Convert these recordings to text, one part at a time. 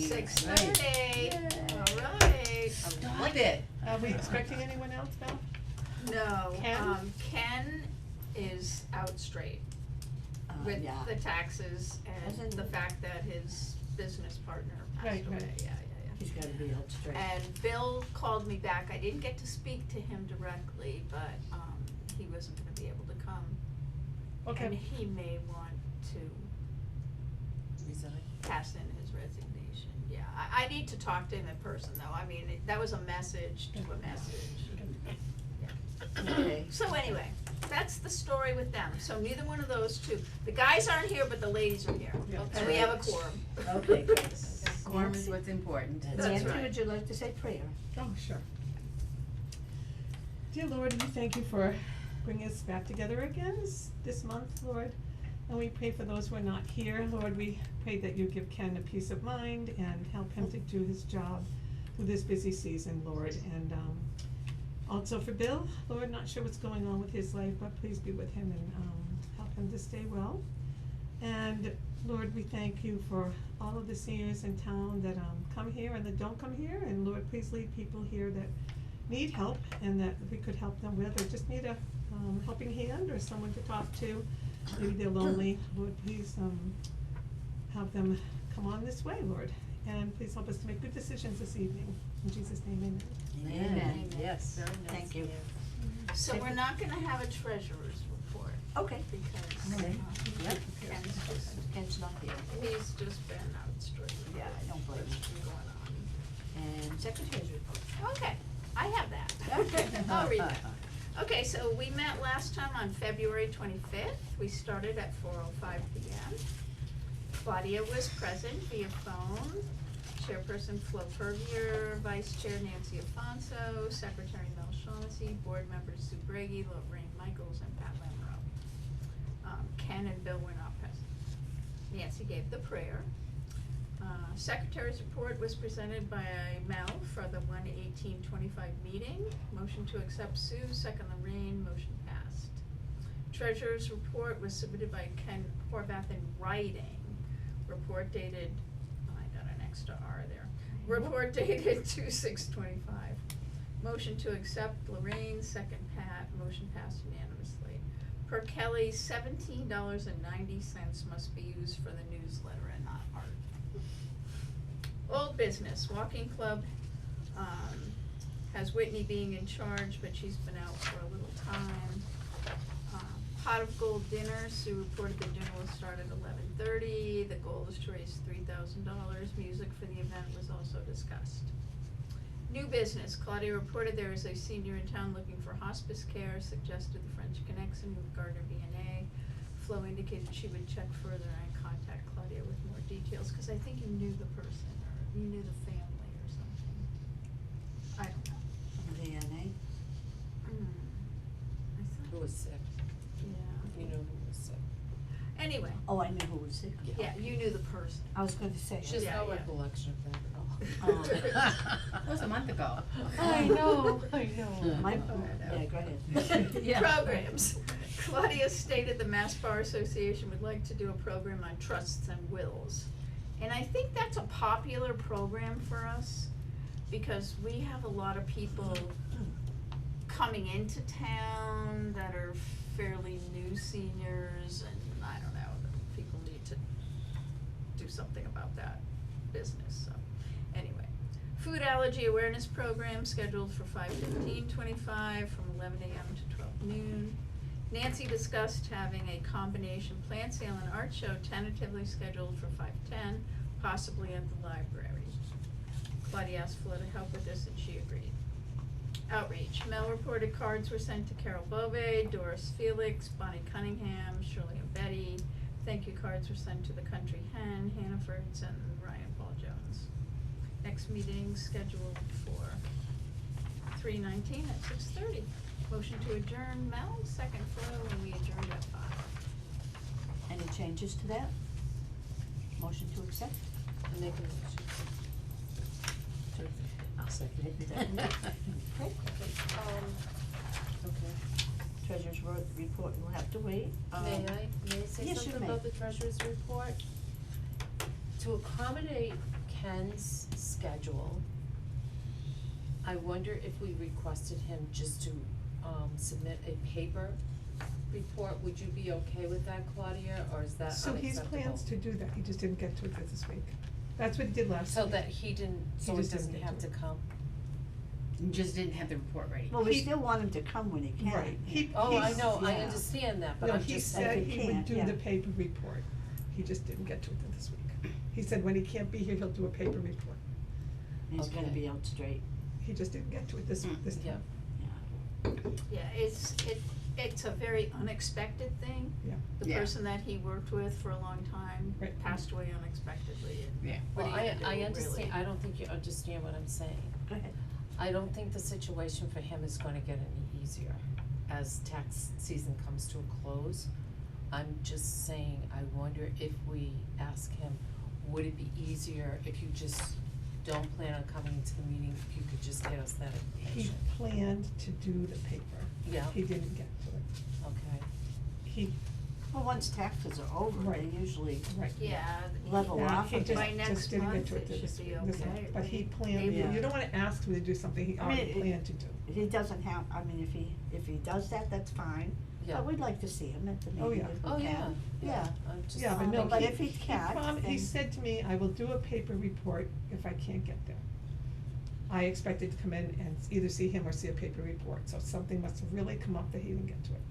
6:30. Alright. Love it. Are we expecting anyone else, Mel? No, Ken? Ken is out straight with yeah. the taxes and Doesn't- the fact that his business partner passed Right, away, right. yeah. He's gotta be out straight. And Bill called me back, I didn't get to speak to him directly, but, he wasn't gonna be able to come. And Okay, he may want to Resign. pass in his resignation, yeah, I need to talk to him in person though, I mean, that was a message to a message. Okay. So anyway, that's the story with them, so neither one of those two, the guys aren't here, but the ladies are here, Yeah. and we have a quorum. Okay, great. Quorum is what's important. That's Nancy, right. would you like to say prayer? oh, sure. Dear Lord, we thank you for bringing us back together again this month, Lord. And we pray for those who are not here, Lord, we pray that you give Ken a peace of mind and help him to do his job through this busy season, Lord. And, also for Bill, Lord, not sure what's going on with his life, but please be with him and, help him to stay well. And Lord, we thank you for all of the seniors in town that, come here and that don't come here, and Lord, please lead people here that need help and that we could help them with, or just need a, helping hand or someone to talk to. Maybe they're lonely, Lord, please, have them come on this way, Lord, and please help us to make good decisions this evening. In Jesus' name, amen. Amen, yes, Very nice. thank you. So we're not gonna have a treasurer's report, Okay, because, Okay. Yep. Ken's Ken's not here. he's just been out straight. Yeah, I don't blame What's him. been going And secretary's report. on. Okay, I have that. Okay. I'll read that. Okay, so we met last time on February 25th. We started at 4:05 p.m. Claudia was present via phone. Chairperson Flo Purvier, Vice Chair Nancy Afonso, Secretary Mel Shaughnessy, Board members Sue Brady, Lorraine Michaels, and Pat Lemro. Ken and Bill were not present. Nancy gave the prayer. Secretary's report was presented by Mel for the 1/18/25 meeting. Motion to accept Sue, second Lorraine, motion passed. Treasurer's report was submitted by Ken Horvath in writing. Report dated, I got an extra R there. Report dated 2/6/25. Motion to accept Lorraine, second Pat, motion passed unanimously. Per Kelly, $17.90 must be used for the newsletter and not art. Old business, walking club, has Whitney being in charge, but she's been out for a little time. Pot of Gold dinner, Sue reported the dinner will start at 11:30, the goal is to raise $3,000, music for the event was also discussed. New business, Claudia reported there is a senior in town looking for hospice care, suggested the French Connection with Gardner B&A. Flo indicated she would check further and contact Claudia with more details, cause I think you knew the person, or you knew the family or something. I don't know. DNA. I thought, Who was sick? yeah. You know who was sick. Anyway, Oh, I knew who was sick. yeah, you knew the person. I was going to say. She has Yeah, no yeah. recollection of that at all. Oh. That was a month ago. I know. My, yeah, go ahead. Programs. Claudia stated the Mass Bar Association would like to do a program on trusts and wills. And I think that's a popular program for us, because we have a lot of people coming into town that are fairly new seniors, and I don't know, people need to do something about that business, so, anyway. Food allergy awareness program scheduled for 5/15/25 from 11 a.m. to 12 noon. Nancy discussed having a combination plant sale and art show tentatively scheduled for 5:10, possibly at the library. Claudia asked Flo to help with this and she agreed. Outreach, Mel reported cards were sent to Carol Bove, Doris Felix, Bonnie Cunningham, Shirley and Betty. Thank you cards were sent to the Country Hen, Hannaford's, and Ryan Paul Jones. Next meeting scheduled for 3/19 at 6:30. Motion to adjourn, Mel, second Flo, and we adjourned at 5. Any changes to that? Motion to accept? I make a motion. I'll second it. Okay. Okay. Treasurer's report, we'll have to wait. May I say yes, you something may. about the treasurer's report? To accommodate Ken's schedule, I wonder if we requested him just to, submit a paper report, would you be okay with that, Claudia, or is that So unacceptable? he's plans to do that, he just didn't get to it this week. That's what he did last So week. that he didn't, so He he just didn't doesn't get have to to it. come? You just didn't have the report ready. Well, we He- still want him to come when he can. Right, he, Oh, I he's- know, I yeah. understand that, but No, I'm he just said saying. He he would can't, do yeah. the paper report, he just didn't get to it this week. He said when he can't be here, he'll do a paper report, He's gonna Okay. be out straight, he just didn't get to it this Mm. time. Yeah. yeah. Yeah, it's a very unexpected thing. Yeah. The Yeah. person that he worked with for a long time Right. passed away unexpectedly, and Yeah. what Well, are you gonna do, I really? understand, I don't think you understand what I'm saying. Go ahead. I don't think the situation for him is gonna get any easier as tax season comes to a close. I'm just saying, I wonder if we ask him, would it be easier if you just don't plan on coming into the meeting, if you could just get us that He information? planned to do the paper, Yeah, he didn't get to it. okay. He, Well, once taxes are over, they Right. usually right. Yeah, level Yeah, off he a bit. just, By next just didn't get month, to it it this should week, be this okay. month, but he Maybe. planned, Yeah. you don't wanna ask him to do something he I mean, already planned to do. He doesn't have, I mean, if he does that, that's fine, Yeah. but we'd like to see him at the Oh, meeting yeah. if we Oh, can. yeah, yeah, I'm just. Yeah, but no, But he, if he can't, he then- said to me, I will do a paper report if I can't get there. I expected to come in and either see him or see a paper report, so something must have really come up that he didn't get to it.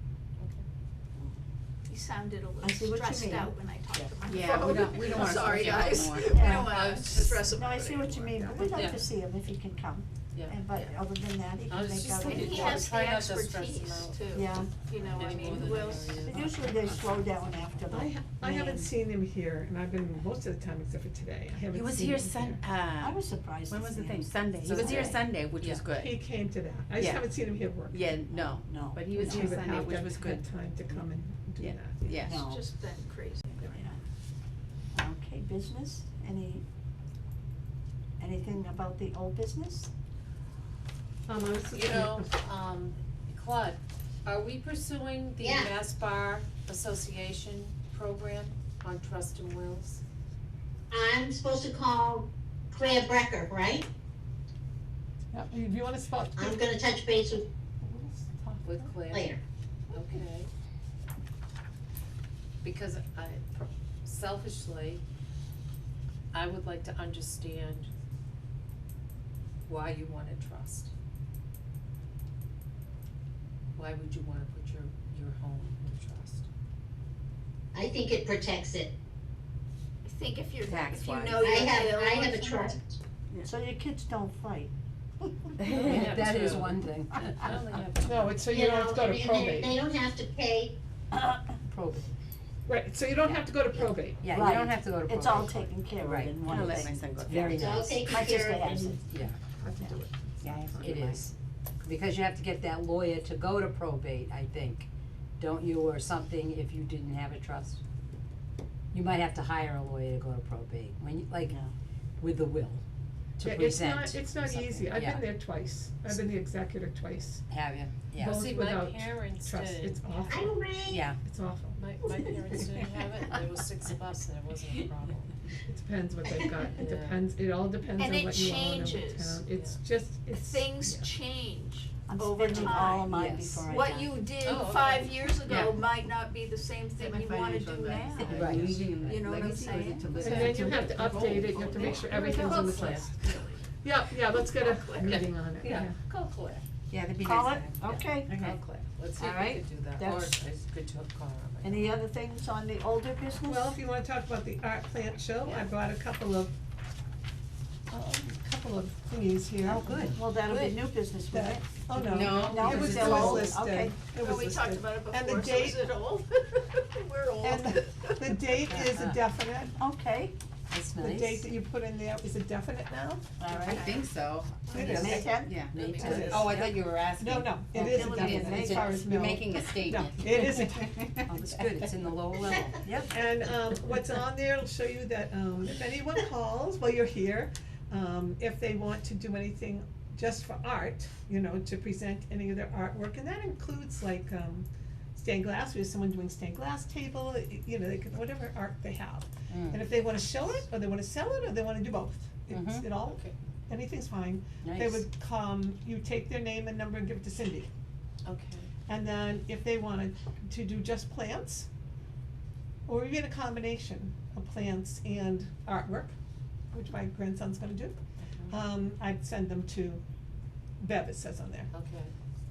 He sounded a I see little what you stressed mean. out when I talked to him on the Yeah, phone. we don't wanna Sorry, stress you out guys, more. we Yeah. don't wanna I was just- stress him No, out I see what you anymore. mean, but we'd like Yeah. to see him if he can come, Yeah. and, but Yeah. other than that, he I can was make just out a And thinking, he report. has the try not to stress him expertise out. too, Yeah. you know, I Any more mean, than who he else? already is. But usually they slow down after the I haven't rain. seen him here, and I've been most of the time except for today, I haven't He was seen here him I was surprised when to was see the him. thing? Sunday. He So was here today. Sunday, which was Yeah. good. He came to that, I just Yeah. haven't seen him here working. Yeah, no, No. but he was He here would Sunday, have to which have was had good. time to come and do Yeah. that. Yeah. No. It's just been crazy. Yeah. Okay, business, anything about the old business? I was You know, Claude, are we pursuing the Yeah. Mass Bar Association program on Trust and Wills? I'm supposed to call Claire Brecker, right? Yeah, if you wanna spot. I'm gonna touch base with With Claire? Claire. Okay. Because selfishly, I would like to understand why you want a trust. Why would you wanna put your home in trust? I think it protects it. I think if you Tax-wise. know I you're have, ill I or have a something. trust. So your kids don't fight? Yeah, That is true. one thing. I only have. No, it's so you don't have to go to and probate. they don't have to pay, Probate. Right, so you don't have to go to probate. Yeah, you Right. don't have to go to probate. It's all taken care of Right. in one I'll thing. let my son go. Very it's all nice. taken My care sister of has it. and Yeah, Have to do it. yeah, I have to It do mine. is, because you have to get that lawyer to go to probate, I think, don't you, or something if you didn't have a trust? You might have to hire a lawyer to go to probate, when you, like, Yeah. with the will, to Yeah, present. it's not something. easy, I've Yeah. been there twice, I've been the executor twice, Have you? Yeah, Both See, my without parents trust, did. it's awful, I'm Ray. yeah. it's awful. My parents didn't have it, and there was 6 of us, and it wasn't a problem. It depends what they've got, it Yeah. depends, it all depends And on it what you own and what changes. town, it's just, it's. Things yeah. change I'm over spending all of time. mine Yes. before I die. What you did Oh, okay. 5 years ago Yeah. might not be the same thing you wanna do now. Right. You know what I'm saying? And then you have to update it, you have to make sure everything's on the Call Claire. list. Yeah, let's get a Claire. meeting on it, Yeah, call Claire, Yeah, that'd be nice. Call to it, have. okay. call Claire, let's see All if we right. could do that, or That's- it's good to call her. Any other things on the older business? Well, if you wanna talk about the art plant show, I brought a couple of thingies here. Oh, good. Well, that'll be Good. new business, won't That, it? oh, no. No, No, It it's was, still it was old? listed, Okay. it Well, was we talked listed. about it And the before, so date- is it old? We're old. And the date is a definite, Okay, That's the nice. date that you put in there is a definite now? all I right. think so. It is. May 10th? Yeah. Me It too. is. Oh, I thought you were asking. No, it Okay, is a look, definite it as is. far as You're mill. making a statement. No, it is a Oh, it's good, it's in the lower level, yep. And what's on there, it'll show you that if anyone calls while you're here, if they want to do anything just for art, you know, to present any of their artwork, and that includes like stained glass, we have someone doing stained glass table, you know, they can, whatever art they have. Mm. And if they wanna show it, or they wanna sell it, or they wanna do both, it's, it all, Okay. anything's fine. They Nice. would come, you take their name and number and give it to Cindy. Okay. And then if they wanted to do just plants, or even a combination of plants and artwork, which my grandson's gonna do, I'd send them to Bev, it says on there. Okay.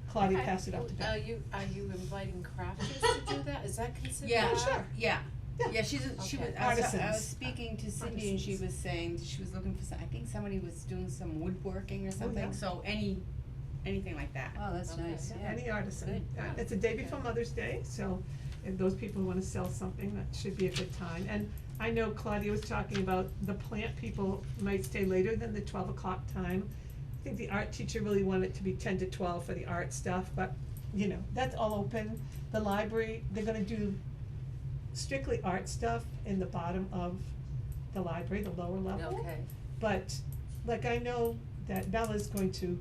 Claudia Okay. passed it up to Bev. Are you inviting crafters to do that? Is that considered? Yeah, Oh, sure. yeah, Yeah. yeah, she was, Okay. I was Artisans. speaking to Cindy and she Artisans. was saying, she was looking for some, I think somebody was doing some woodworking or yeah. something, so anything like that. Oh, that's Okay. nice, Yeah, yeah. any artisan. Good. It's a day before Mother's Day, so if those people wanna sell something, that should be a good time. And I know Claudia was talking about the plant people might stay later than the 12 o'clock time. I think the art teacher really wanted it to be 10 to 12 for the art stuff, but, you know, that's all open. The library, they're gonna do strictly art stuff in the bottom of the library, the lower level. Okay. But, like, I know that Bella's going to,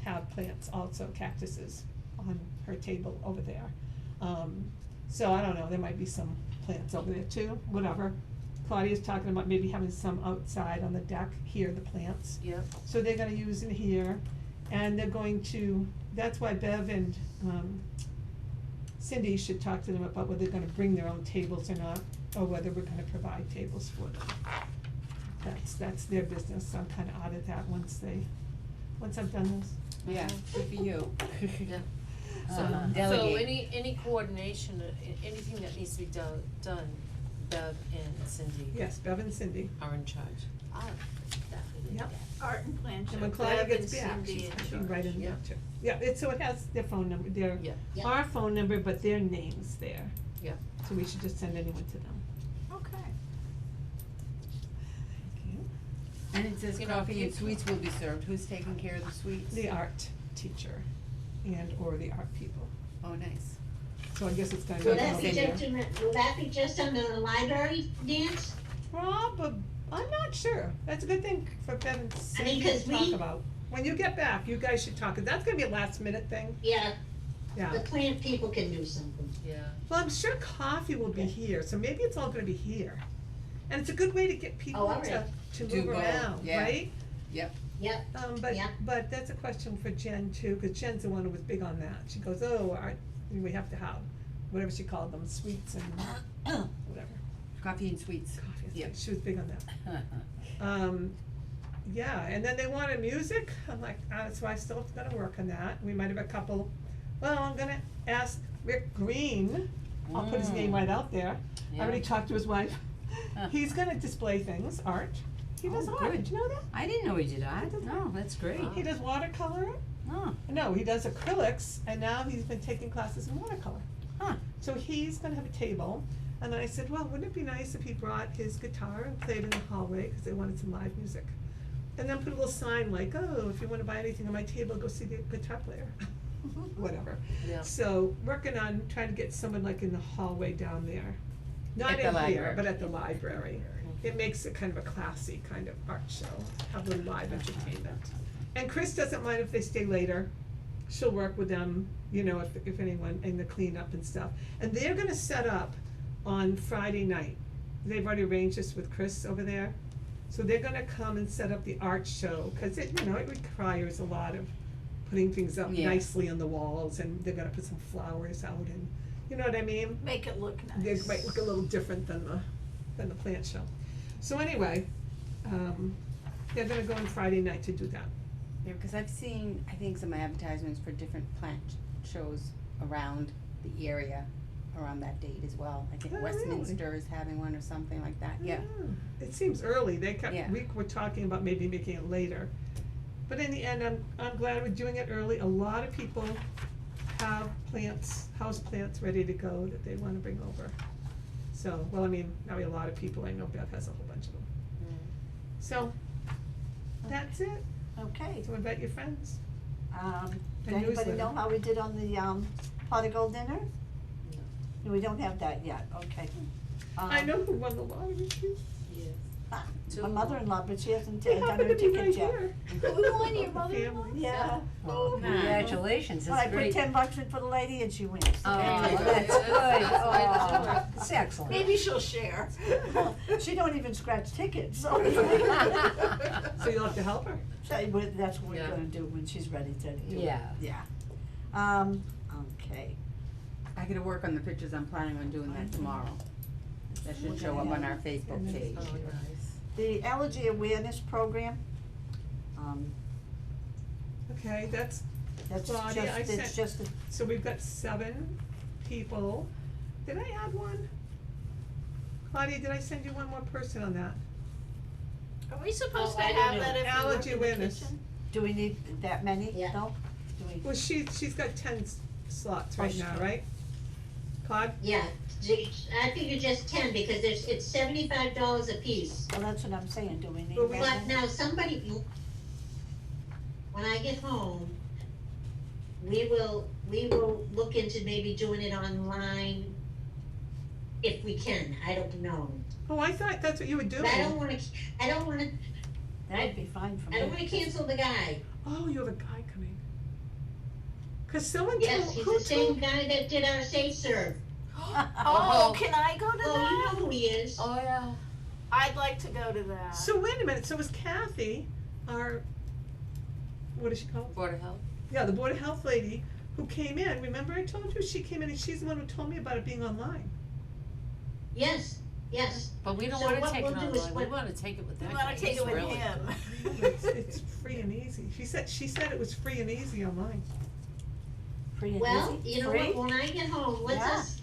have plants also, cactuses, on her table over there. So I don't know, there might be some plants over there too, whatever. Claudia's talking about maybe having some outside on the deck, here, the plants. Yep. So they're gonna use in here, and they're going to, that's why Bev and, Cindy should talk to them about whether they're gonna bring their own tables or not, or whether we're gonna provide tables for them. That's their business, I'm kinda out of that once I've done this. Yeah, good for you. Yeah. So, Uh-huh. so Delegate. any coordination, anything that needs to be done, Bev and Cindy Yes, Bev and Cindy. are in charge. I'll definitely do Yep. that. Art and plan show, And when Claudia Bev gets and back, Cindy she's in gonna be charge. right in there Yep. too. Yeah, so it has their phone number, Yeah. Yeah. our phone number, but their names there. Yeah. So we should just send anyone to them. Okay. Thank you. And it says You know, coffee you- and sweets will be served, who's taking care of the sweets? The art teacher and or the art people. Oh, nice. So I guess it's gonna Will be that over be there. just under the library dance? I'm not sure. That's a good thing for Bev and Cindy to 'cause talk we- about. When you get back, you guys should talk, 'cause that's gonna be a last minute thing, Yeah, yeah. the plant people can do something. Yeah. Well, I'm sure coffee will be here, so maybe it's all gonna be here. And it's a good way to get people all to, right. to Do move both, around, yeah. right? Yep. Yep, Yeah. But that's a question for Jen too, cause Jen's the one who was big on that. She goes, oh, we have to have, whatever she called them, sweets and whatever, Coffee and sweets. coffee and Yep. sweets. She was big on that. Yeah, and then they wanted music. I'm like, so I still gotta work on that. We might have a couple, well, I'm gonna ask Rick Green. I'll put his name right out there. I already Yeah. talked to his wife. Huh. He's gonna display things, art. He does Oh, art, good. did you know that? I didn't know he did art, no, that's great. He does watercolor. Oh, No, he does acrylics, and now he's been taking classes in watercolor. huh, So he's gonna have a table, and then I said, well, wouldn't it be nice if he brought his guitar and played in the hallway, cause they wanted some live music. And then put a little sign like, oh, if you wanna buy anything on my table, go see the guitar player. Whatever. Yeah. So, working on trying to get someone like in the hallway down there. Not At the in here, library. but at the library. It makes it kind of a classy kind of art show, have a little live entertainment. And Chris doesn't mind if they stay later. She'll work with them, you know, if anyone, in the cleanup and stuff. And they're gonna set up on Friday night. They've already arranged this with Chris over there. So they're gonna come and set up the art show, cause it, you know, it requires a lot of putting things up Yeah. nicely on the walls, and they're gonna put some flowers out, and, you know what I mean? Make it look They nice. might look a little different than the plant show. So anyway, they're gonna go on Friday night to do that. Yeah, because I've seen, I think, some advertisements for different plant shows around the area around that date as well. I think Oh, really? Westminster is having one or something like that, yeah. It seems early, Yeah. we were talking about maybe making it later. But in the end, I'm glad we're doing it early. A lot of people have plants, house plants ready to go that they wanna bring over. So, well, I mean, not really a lot of people, I know Beth has a whole bunch of them. So, that's it. Okay, So invite your friends. does And anybody newsletter. know how we did on the, pot of gold dinner? No, we don't have that yet, okay. I know who won the lottery too. Yes. My mother-in-law, but she hasn't They done happen her to be right ticket yet. here. Who, your The mother-in-law? family. Yeah. Well, congratulations, Well, I that's put great. 10 bucks in for the lady and she wins. Oh, Very good. that's good, That's the way to do oh, it. it's excellent. Maybe she'll share. Well, she don't even scratch tickets, so. So you'll have to help her. That's what we're Yeah. gonna do when she's ready to do it. Yeah. Yeah. Okay. I gotta work on the pictures, I'm planning on doing that tomorrow. That should show up on our Facebook page. Oh, nice. The allergy awareness program, Okay, that's, that's Claudia, I just, it's sent- just, a- so we've got 7 people. Did I add one? Claudia, did I send you one more person on that? Are we supposed Oh, to I don't have know. that if we Allergy work in the awareness. kitchen? do we need that many, Yeah. though? Do we? Well, she's got 10 slots Oh, right she now, does. right? Claude? Yeah, I figured just 10 because it's $75 a piece. Well, that's what I'm saying, do we need But we- that But many? now somebody, when I get home, we will look into maybe doing it online if we can, I don't know. Oh, I thought that's what you were But doing. I don't wanna, That would be fine for me. I don't wanna cancel the guy. Oh, you have a guy coming. Cause someone Yes, told, he's who the same told, guy that did our Safe Serve. Oh, can I go to Oh, you that? know who he is. Oh, yeah. I'd like to go to that. so wait a minute, so was Kathy, our, what is she called? Board of Health. Yeah, the Board of Health lady who came in, remember I told you, she came in and she's the one who told me about it being online. Yes, yes. But we don't So wanna what take it we'll do is online, we what- wanna take it with We that wanna guy, take he's it with really him. It's free and easy. She said it was free and easy online. Free and Well, easy? you know Free? what, when I get home, let's Yeah. us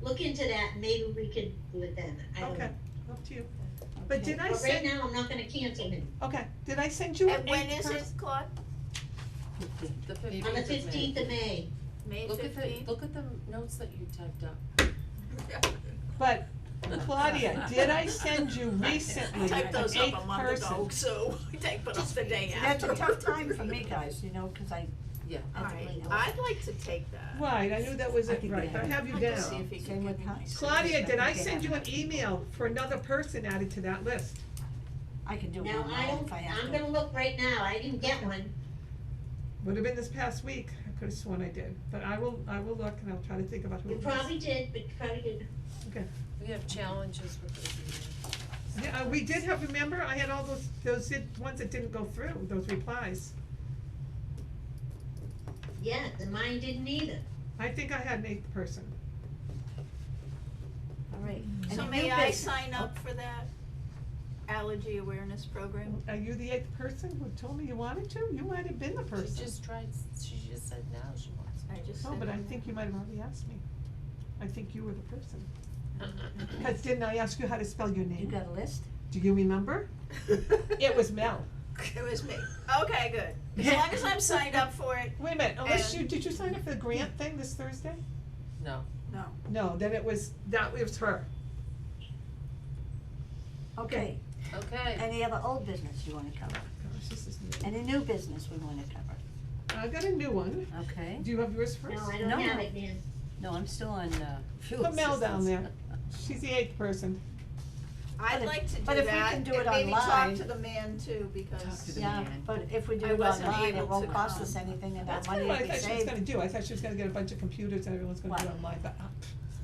look into that, and maybe we could do it then, I don't know. Okay, up to you. But did I But right send, now, I'm not gonna cancel him. okay, did I send you an And when eighth is it, person? Claude? The 15th On the of May. 15th of May. May Look at the, 15th? look at the notes that you typed up. But Claudia, did I send you recently I an typed those up eighth a month person? ago, so they put up the day That's after. a tough time for me, guys, you know, cause I, Yeah. Alright, I'd like to take that. Right, I knew that was I it, think right, we I have you I'd like to see down. if he Same can with give me her. my Claudia, did I Okay. send you an email for another person added to that list? I can do it Now, online if I have I'm to. gonna look right now, I didn't get one. Would have been this past week, I could have sworn I did, but I will look and I'll try to think about who You it was. probably did, but you probably didn't. Okay. We have challenges with this email. Yeah, we did have, remember, I had all those ones that didn't go through, those replies. Yeah, and mine didn't either. I think I had an eighth person. Alright. So Any may new I business? sign up for that allergy awareness program? Are you the eighth person who told me you wanted to? You might have been the person. She just said now she wants. I just No, said but I no. think you might have already asked me. I think you were the person. Cause didn't I ask you how to spell your name? You got a list? Do you remember? It was Mel. It was me. Okay, good. As long as I'm signed up for it, Wait a minute, unless And- did you sign up for the grant thing this Thursday? No. no. No, then it was her. Okay, Okay. any other old business you wanna cover? Gosh, this is new. Any new business we wanna cover? I got a new one. Okay. Do you have yours first? No, I don't No, have no. it, man. No, I'm still on, fuel Put Mel down assistance. there. She's the eighth person. I'd But if- like to do but if we that can do and it maybe talk online- to the man too, because Yeah, but if we do I it wasn't online, it able won't to cost come. us anything and our That's money kinda what will I be thought she was gonna saved. do. I thought she was gonna get a bunch of computers and everyone's gonna do it What? online, but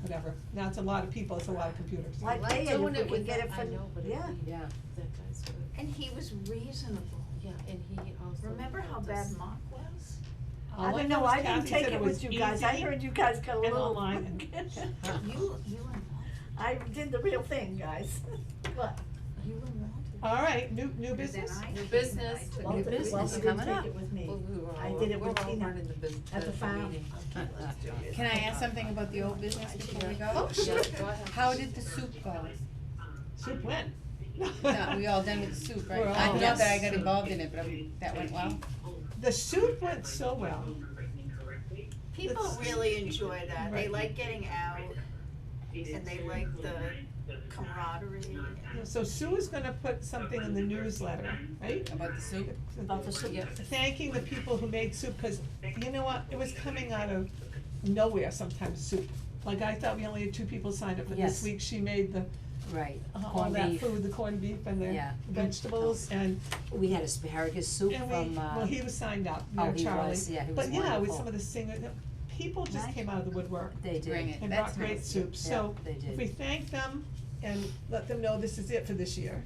whatever. Now it's a lot of people, it's a lot of computers. Like Like pay it doing if it we with can get that, it for, I know, but yeah. Yeah. that guy's good. and he was reasonable. Yeah, and he also. Remember how helped bad us. Mock was? All I don't know know, is I didn't Kathy take said it was with you guys, I easy heard you guys got a and little. online. You and I did the real thing, guys. What? You and Walter. All right, new business? New business. New business coming up. Well, we were I all- did it with we're all Tina running the at the farm. meeting. Can I ask something about the old business before we go? Oh, sure. Yeah, go ahead. How did the soup go? Soup went. No, we all done with the soup, right? We're I all- know that I Yes. got involved in it, but that went well. The soup went so well. People It's- really enjoy that. They Right. like getting out and they like the camaraderie. So Sue is gonna put something in the newsletter, right? About the soup? About the soup. Yep. Thanking the people who made soup, cause you know what, it was coming out of nowhere sometimes, soup. Like I thought we only had 2 people signed up, but this Yes. week she made Right, all corned that beef. food, the corned beef and the Yeah. vegetables, and We had asparagus soup and from, well, he was signed up, oh, you know, he Charlie. was, yeah, he was But yeah, with wonderful. some of the singers, people just Nice. came out of the woodwork they Bring did, it. and That's brought great nice. soup, so they if we did. thank them and let them know this is it for this year.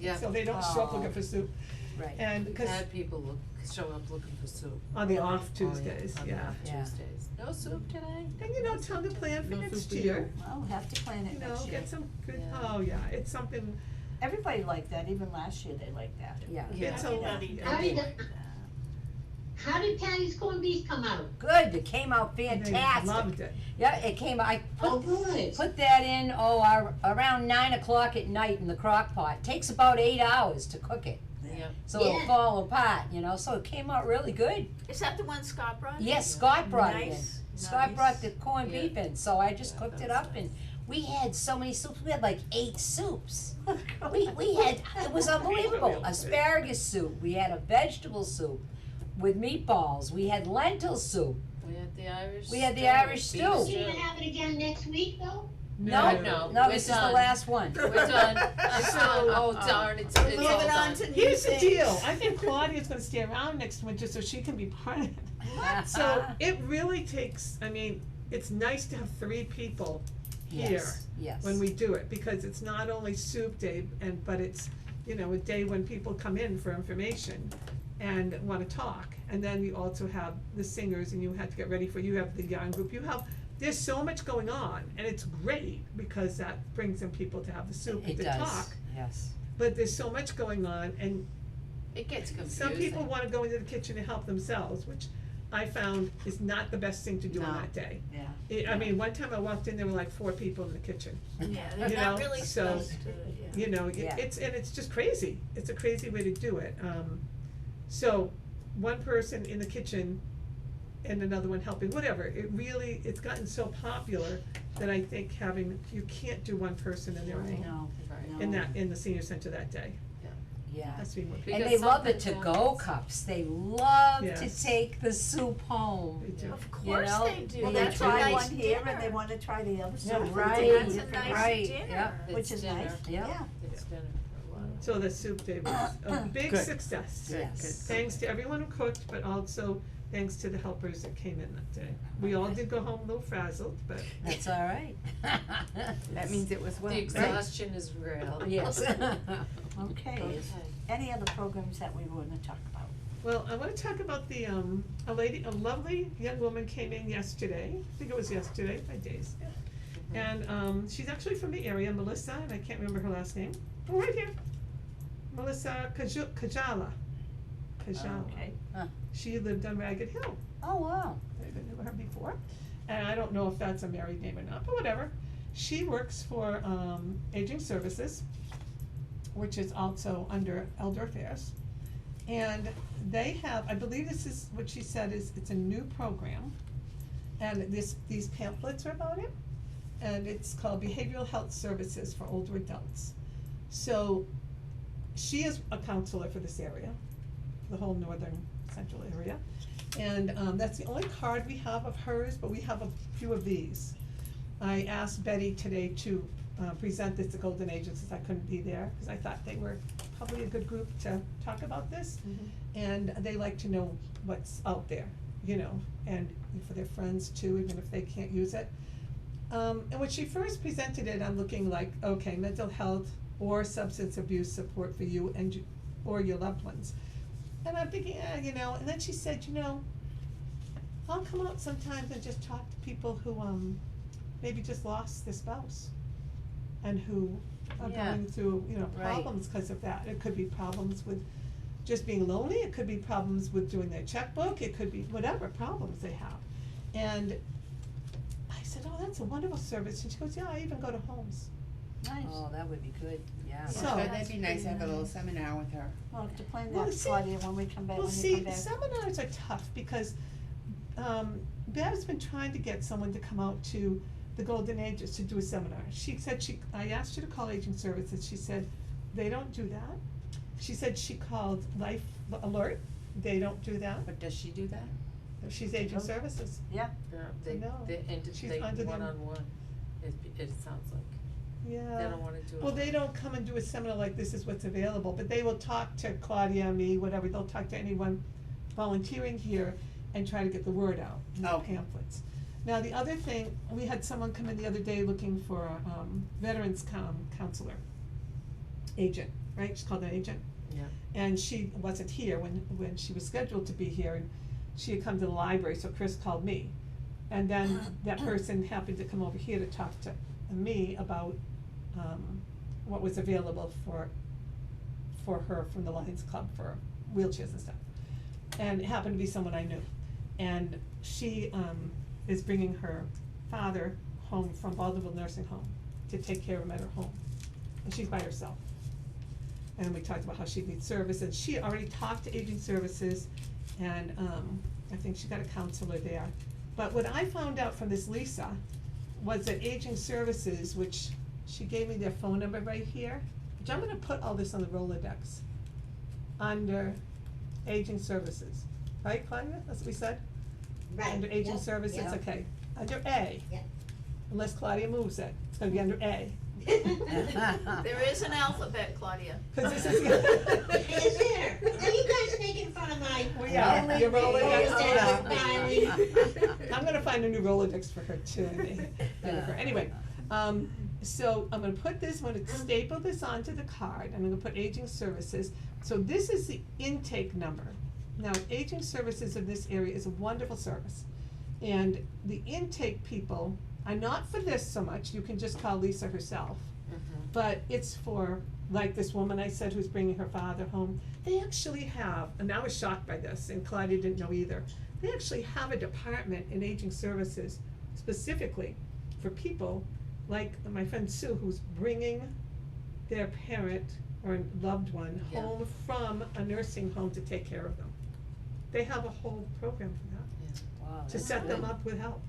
Yeah. So they don't show up Oh. looking for soup, Right, and, We've 'cause had people show up looking for soup. on the off Oh, Tuesdays, on the yeah. off Yeah. Tuesdays. No soup today? And you know, tell them to plan for No next soup for year, Well, we'll have to plan you it know, next year. get some good, Yeah. oh yeah, it's something, Everybody liked that, even last year they liked that. yeah. Yeah. it's a, Everybody How yeah. did, how did Patty's corned beef come out? Good, it came out They fantastic. loved it. Yeah, it came, I Oh, put, good. put that in, around 9 o'clock at night in the crock pot. Takes about 8 hours to cook it, Yep. so it'll Yeah. fall apart, so it came out really good. Is that the one Scott brought? Yes, Scott brought it in. Nice, Scott nice. brought the corned Yeah. beef in, so I just Yeah, cooked it that's up nice. and we had so many soups, we had like 8 soups. We had, it was unbelievable, asparagus soup, we had a vegetable soup with meatballs, we had lentil soup. We had the Irish We had the stew, Irish beef stew. Is she gonna have it again next week, though? No, No, no, we're this is the done. last one. We're done. It's done. Oh darn, it's all Moving done. on to new Here's the things. deal, I think Claudia's gonna stay around next winter so she can be part of it. So it really takes, I mean, it's nice to have 3 people here Yes, yes. when we do it, because it's not only soup day, but it's, a day when people come in for information and wanna talk. And then you also have the singers, and you have to get ready you have the yarn group, there's so much going on, and it's great, because that brings in people to have the soup and It to does, talk. yes. But there's so much going on, and It gets confusing. some people wanna go into the kitchen and help themselves, which I found is not the best thing to do on No. that day. Yeah. I mean, one time I walked in, there were like 4 people in the kitchen, Yeah, they're You not know, really so, supposed to, yeah. Yeah. it's just crazy, it's a crazy way to do it, so, one person in the kitchen and another one helping, whatever, it's gotten so popular that I think you can't do one person in there Right. No, Right. no. in the senior center that day, Yeah. has to be more people. And Because they love the something to-go happens. cups, they love to Yes. take the soup home. They do. Of course know, they do, Well, they they that's a try nice one here dinner. and they wanna try the other Yeah, side. right, That's a nice right, dinner. yeah. Which It's is dinner. nice, Yeah. yeah. It's dinner for a lot. So the soup day was a big Good. success. Yes. Thanks to everyone who cooked, but also thanks to the helpers that came in that day. We all did go home a little frazzled, but That's all right. That means it was well. The exhaustion is real. Yes. Okay, Okay. any other programs that we wanna talk about? well, I wanna talk about the a lovely young woman came in yesterday, I think it was yesterday, my days. And she's actually from the area, Melissa, and I can't remember her last name. Oh, right here. Melissa Kajala. Okay. She lived on Ragged Hill. Oh, wow. I didn't know her before, and I don't know if that's a married name or not, but whatever. She works for Aging Services, which is also under Elder Affairs. And they have, I believe this is what she said is, it's a new program. And these pamphlets are about it. And it's called Behavioral Health Services for Older Adults. So she is a counselor for this area, the whole northern central area. And that's the only card we have of hers, but we have a few of these. I asked Betty today to present this to Golden Ages, since I couldn't be there, because I thought they were probably a good group to talk about this. And they like to know what's out there, and for their friends too, even if they can't use it. And when she first presented it, I'm looking like, okay, mental health or substance abuse support for you or your loved ones. And I'm thinking, and then she said, I'll come out sometimes and just talk to people who, maybe just lost their spouse and who are Yeah. going through, Right. problems because of that. It could be problems with just being lonely, it could be problems with doing their checkbook, it could be whatever problems they have. And I said, oh, that's a wonderful service, and she goes, yeah, I even go to homes. Nice. Oh, that would be good, yeah. So- Sure, that'd be nice to have a little seminar with her. We'll have to plan Well, that, see- Claudia, when we come back, Well, when you see, come back. seminars are tough because, Bev's been trying to get someone to come out to the Golden Ages to do a seminar. She said I asked her to call Aging Services, she said, they don't do that. She said she called Life Alert, they don't do that. But does she do that? She's Aging Services, Yeah, Yeah, I know. She's they under the- one-on-one, it sounds like. Yeah. They don't wanna do it. Well, they don't come and do a seminar like this is what's available, but they will talk to Claudia, me, whatever, they'll talk to anyone volunteering here and try to get the word out, in the Okay. pamphlets. Now, the other thing, we had someone come in the other day looking for a, veterans counselor, agent, right, she's called an agent? Yeah. And she wasn't here when she was scheduled to be here, and she had come to the library, so Chris called me. And then that person happened to come over here to talk to me about, what was available for her from the Lions Club for wheelchairs and stuff. And it happened to be someone I knew. And she, is bringing her father home from Baldwinville Nursing Home to take care of him at her home. And she's by herself. And we talked about how she needs service, and she already talked to Aging Services, and, I think she got a counselor there. But what I found out from this Lisa was that Aging Services, which she gave me their phone number right here, which I'm gonna put all this on the Rolodex, under Aging Services, right, Claudia, that's what we said? Right, Under Aging yep, Services, yep. okay, under A. Yep. Unless Claudia moves it, it's gonna be under A. There is an alphabet, Claudia. 'Cause this is. Is there? Are you guys making fun of my? We are, your Rolodex, Oh, yeah. I'm gonna find a new Rolodex for her too, anyway, so I'm gonna put this, I'm gonna staple this onto the card, I'm gonna put Aging Services, so this is the intake number. Now, Aging Services in this area is a wonderful service, and the intake people are not for this so much, you can just call Lisa herself. But it's for, like this woman I said who's bringing her father home, they actually have, and I was shocked by this, and Claudia didn't know either, they actually have a department in Aging Services specifically for people like my friend Sue, who's bringing their parent or loved one Yeah. home from a nursing home to take care of them. They have a whole program for that, Wow, to that's set them good. up with help.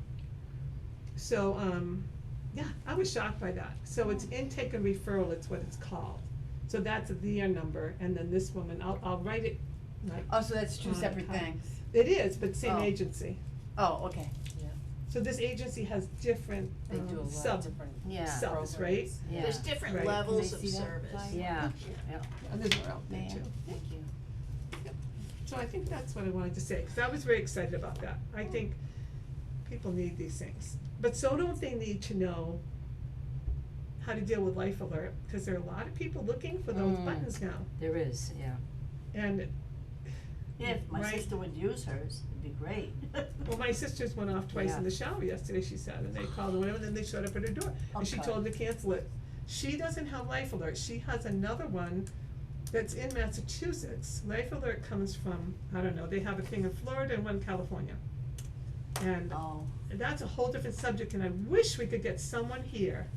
So, yeah, I was shocked by that. So it's intake and referral, it's what it's called. So that's their number, and then this woman, I'll write it, like, Oh, so that's two on a separate card. things. It is, but same Oh. agency. Oh, okay. So this agency has different, They do a lot sub, of different Yeah. subs, right? programs. Yeah. There's different Right. levels Can I of see that, service. Claudia? Yeah, yeah. And there's more out there May I? too. Thank you. So I think that's what I wanted to say, 'cause I was very excited about that. I think people need these things. But so don't they need to know how to deal with Life Alert, 'cause there are a lot of people looking for those Mm. buttons now. There is, yeah. And, If my Right. sister would use hers, it'd be great. well, my sisters went off twice Yeah. in the shower yesterday, she said, and they called or whatever, and then they showed up at her door. And she Okay. told them to cancel it. She doesn't have Life Alert, she has another one that's in Massachusetts. Life Alert comes from, I don't know, they have a thing in Florida and one in California. And Oh, that's a whole different subject, and I wish we could get someone here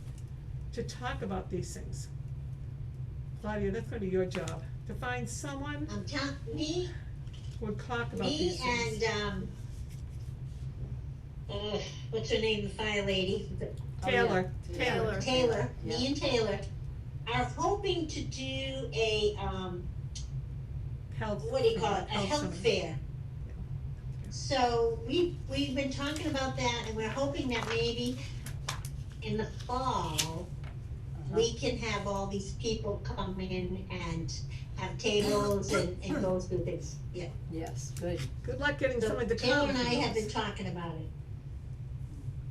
to talk about these things. Claudia, that's gonna be your job, to find someone Me who would talk about these things. and, what's her name, the fire lady? Taylor, Taylor. Taylor, Yeah. me and Taylor are hoping to do a, health. what do you call it, a health summit. fair. So we've been talking about that, and we're hoping that maybe in the fall, we can have all these people come in and have tables and go through this, yeah. Yes, good. Good luck getting So someone to come. Taylor and to I have those. been talking about it.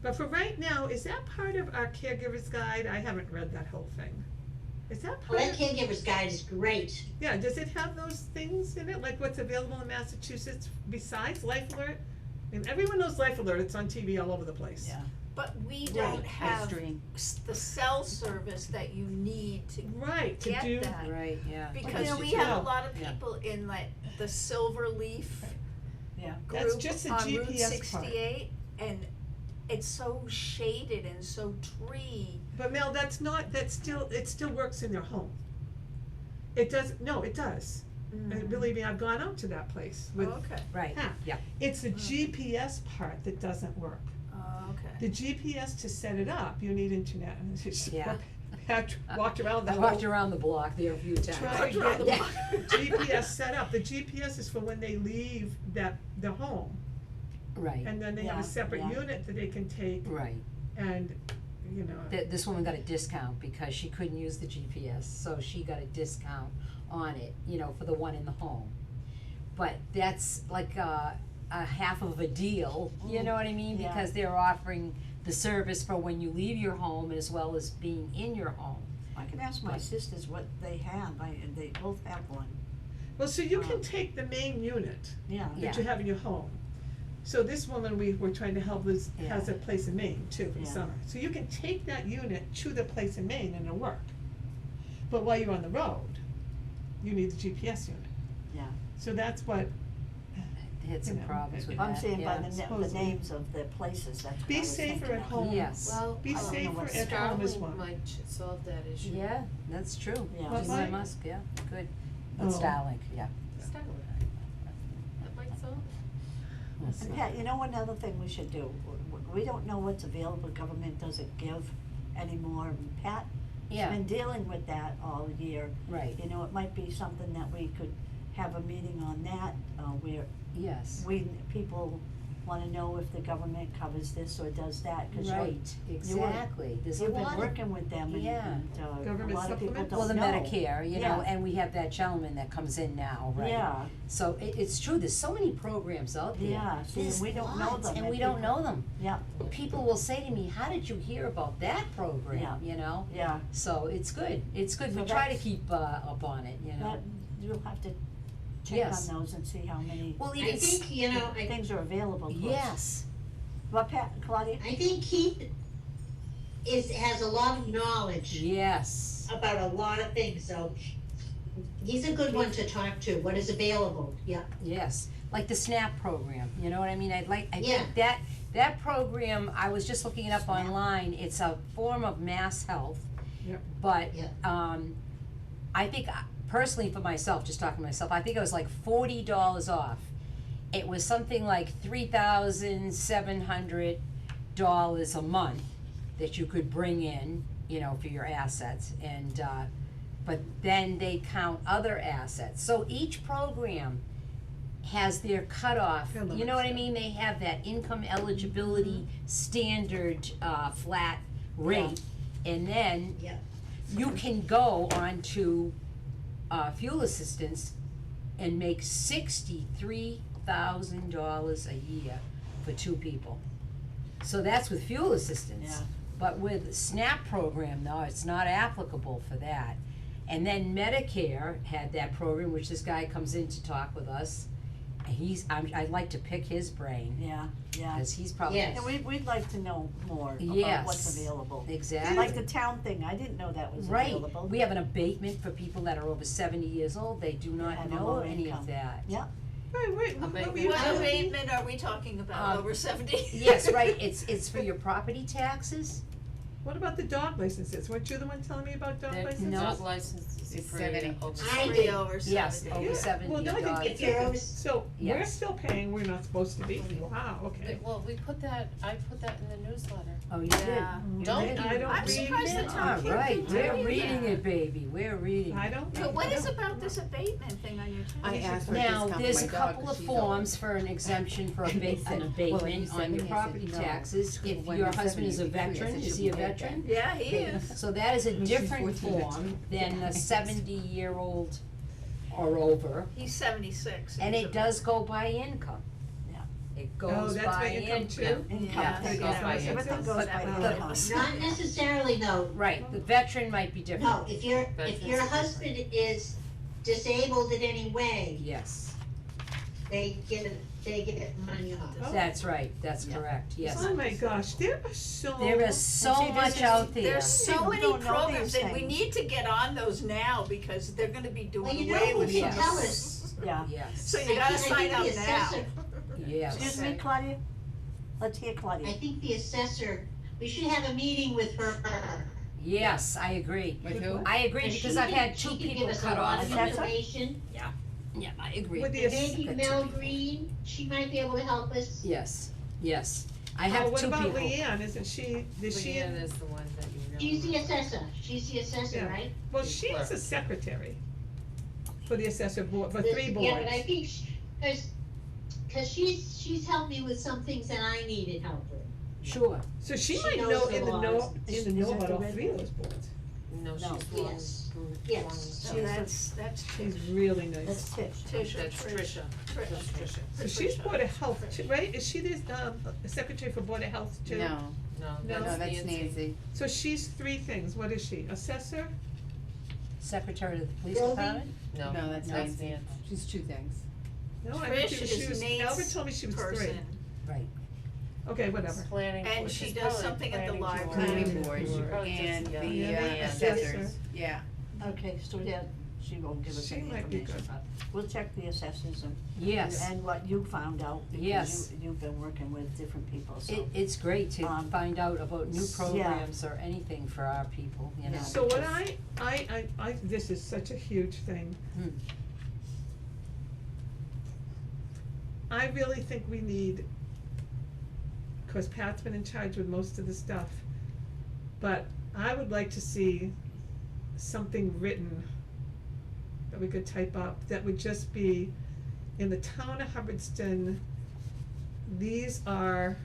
But for right now, is that part of our caregiver's guide? I haven't read that whole thing. Is that Well, part that of, caregiver's guide is great. yeah, does it have those things in it, like what's available in Massachusetts besides Life Alert? And everyone knows Life Alert, it's on TV all over the place. yeah. But we Right. don't have Extreme. the cell service that you need to Right, to get do, that. Right, yeah. Because Because we you have know, a lot of yeah. people in like the Silver Leaf Yeah. That's group just the on Route GPS part. 68, and it's so shaded and so tree. but Mel, that's not, that's still, it still works in their home. It does, no, it does. And believe me, I've gone out to that place with, Okay, Right, Huh. yeah. it's the GPS part that doesn't work. okay. The GPS, to set it up, you need internet. Yeah. Patrick walked around the I whole. walked around the block there a few times. Try to Walked around get the block. GPS set up. The GPS is for when they leave the home. Right, And then they have Yeah, a separate yeah. unit that they can take right. and you know. This woman got a discount because she couldn't use the GPS, so she got a discount on it, you know, for the one in the home. But that's like a half of a deal, you know what I mean? Yeah. Because they're offering the service for when you leave your home as well as being in your home. I can ask my But- sisters what they have, and they both have one, Well, so you can take the main unit yeah. that you have in your home. So this woman we were trying to help has Yeah. a place in Maine too for the Yeah. summer. So you can take that unit to the place in Maine and it'll work. But while you're on the road, you need the GPS unit. Yeah. So that's what, They had some You know, problems with I'm that, saying by yeah. the Supposedly. names of the places, that's what I be was safer thinking at of. home. Yes. Well, Be I don't know safer what at home is Starlink one. might solve that issue. Yeah, that's true. Yeah. What, Elon Mike? Musk, yeah, good. Oh. With Starlink, yeah. Starlink. That might solve it. We'll see. And Pat, you know one other thing we should do, we don't know what's available, government doesn't give anymore, and Pat's Yeah, been dealing with that all year. right, You know, it might be something that we could have a meeting on that, where yes, people wanna know if the government covers this or does that, 'cause right, exactly, there's a you've been lot of, working with them and, Yeah. a Government lot of people don't supplements? know. well, the Medicare, you know, Yeah. and we have that gentleman that comes in now, right? Yeah, So it's true, there's so many programs out there. yeah, see, There's we don't know lots, them. and we don't know them. Yeah, People will say to me, how did you hear about that program, Yeah. you know? yeah, So it's good, we So try to that's- keep, up on it, you know? that, you'll have to check Yes. on those and see how many Well, I even, think, you know, things are available to us. yes, But Pat, Claudia? I think Keith has a lot of knowledge yes, about a lot of things, so he's a good one to talk to, what is available, yeah. yes, like the SNAP program, you know what I mean, I Yeah. think that program, I was just looking it up online, it's a form of mass health. Yep. But, Yeah. I think, personally for myself, just talking to myself, I think it was like $40 off. It was something like $3,700 a month that you could bring in, you know, for your assets, and, but then they count other assets, so each program has their cutoff, you know what I mean, they have that income eligibility standard, flat rate, and then Yeah. you can go on to, fuel assistance and make $63,000 a year for two people. So that's with fuel assistance. Yeah. But with SNAP program, no, it's not applicable for that. And then Medicare had that program, which this guy comes in to talk with us. And I'd like to pick his brain, Yeah, yeah. cause he's probably. Yes. And we'd like to know more about Yes. what's available. Exactly. Like the town thing, I didn't know that was Right, available. we have an abatement for people that are over 70 years old, they do not have a know low any income. of that. Yeah. Wait, what were you What telling me? abatement are we talking about, Um, over 70? Yes, right, it's for your property taxes, What about the dog licenses? Weren't you the one telling me about dog There- licenses? no. Dog license is It's free 70. over. I Free did. over 70. yes, over Yeah. 70 Well, no, I dogs. think If you're over so we're Yes. still paying, we're not supposed to be. Wow, okay. Well, I put that in the newsletter. Oh, you did? Yeah. You Don't did? you- I don't I'm read surprised it. the I town can't Alright, do we're that. reading it, baby, we're reading I it. don't. But what is about this abatement thing on your town? I asked for a Now, discount for there's my a dog, couple 'cause of she's forms for an exemption for an Well, you abatement said on me, your I said property no. taxes, if When your you're husband is a 70, I said veteran, she'll is he be a dead veteran? Yeah, he is. So that is a She's different 14 form than Yeah. a 70-year-old or over, He's 76. and he's it a does go by income. Yeah. It Oh, goes that's by by income too? Income, Yeah, that it goes goes by by everything income. goes by But- income. Not necessarily, no, Right, the veteran might be different. no, if your Veterans are husband is disabled in any way, Yes, they get money off. Oh. that's right, that's Yeah. correct, yes. Oh my gosh, there are so. There is so see, this much is- out there. There's so People many don't know programs, these and we things. need to get on those now, because they're gonna be Well, doing you know away who with should some. tell us? Yeah. Yes, So you gotta I sign think up the now. assessor- yes. Excuse me, Claudia? Let's hear Claudia. I think the assessor, we should have a meeting with her. Yes, I agree. With who? I agree, She because I've can- had she two can people give us a cut lot off of from it. information. Yeah, I agree. With the And maybe Got two Mel people. Green, she might be able to help us. Yes, yes. I Oh, have what two about people. Leanne? Isn't she, is she, Leanne is the one that you really. She's the assessor, she's the assessor, Yeah. right? well, she's a secretary for the assessor board, for 3 boards. Yeah, but I think, cause she's helped me with some things that I needed help with. Sure, So she She might knows know the in the know, laws. Is- in the is know it about the all red three of one? those boards. No, she's No. one. Yes. who- Yes. one- So that's She's Tish. really nice. That's Tish. Tish or That's Tricia. Trish. That's Tricia. So she's Tricia. Board of Health, right? Is she the, secretary for Board of Health too? No, No, No, that's that's Nancy. So she's three things. What is she? Assessor? secretary of the police Building? department? No, No, that's Nancy. Nancy. She's two things. No, I Trish think is she was, Nate's Albert told me she was three. person, Right, Okay, whatever. Planning board. and she She's does probably something at the planning board. library. Planning board Board. Probably just- and yeah. the Yeah, assessors, assessor. yeah. Okay, so yeah, she won't give us She any might be information, good. but we'll check the assessors and. yes. And what you found out, Yes. because you've been working with different people, so. It's great to Um, find out about new yeah. programs or anything for our people, you know. Yeah. So what because- I, this is such a huge thing. Hmm. I really think we need, cause Pat's been in charge with most of the stuff, but I would like to see something written that we could type up, that would just be, in the town of Hubbardston, these are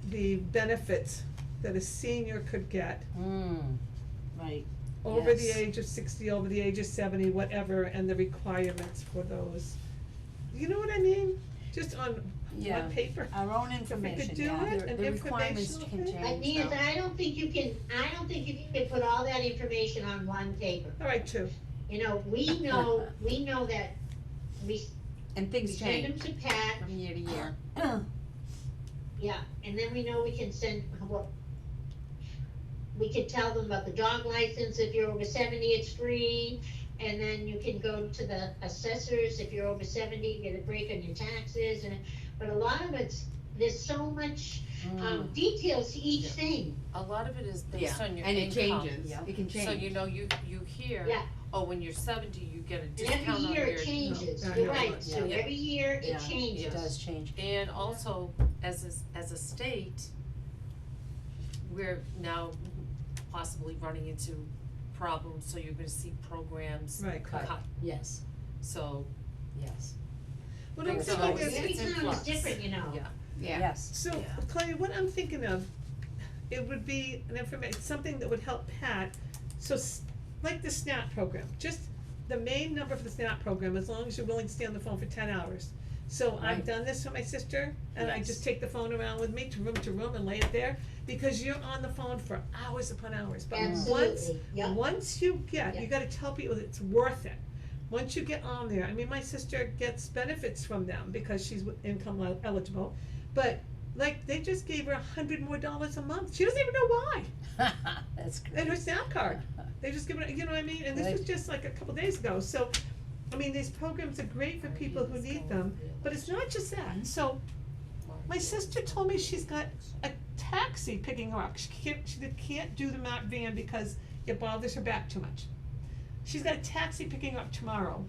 the benefits that a senior could get Right, over the Yes. age of 60, over the age of 70, whatever, and the requirements for those. You know what I mean? Just on Yeah. paper. our own If we information, could do yeah. it, an The requirements informational can thing. change. Nancy, I don't think you can put all that information on one paper. All right, two. You know, we know that we And we things send them change to Pat, from year to year. yeah, and then we know we can send, we could tell them about the dog license, if you're over 70, it's free. And then you can go to the assessors, if you're over 70, you get a break on your taxes, but a lot of it's, there's so much, details to each thing. A lot of it is based Yeah, on your and it income. changes, Yeah. it can change. So you know, you hear, Yeah. oh, when you're 70, you get a And discount every on year your. it changes, No, I you're know. right, Sue, Yeah. every year Yeah. it changes. It does change. And also, as a state, we're now possibly running into problems, so you're gonna see programs Right, cut. Yes, So, yes, What I'm Things are thinking always- is, Every it's in town is flux. different, you know. yeah. Yeah. yes. so, Yeah. Claudia, what I'm thinking of, it would be an something that would help Pat, so like the SNAP program, just the main number for the SNAP program, as long as you're willing to stay on the phone for 10 hours. So I've Right. done this for my sister, and I Yes. just take the phone around with me to room and lay it there, because you're on the phone for hours upon hours, but once, Absolutely, yep. once you get, you Yeah. gotta tell people that it's worth it. Once you get on there, I mean, my sister gets benefits from them because she's income eligible, but like, they just gave her $100 more a month, she doesn't even know why, That's great. and her SNAP card, they just give her, you know what I mean, and this was Right. just like a couple days ago, so, I mean, these programs are great for people who need them, but it's not just that, so, my sister told me she's got a taxi picking her up, she can't do the Mount van because it bothers her back too much. She's got a taxi picking her up tomorrow,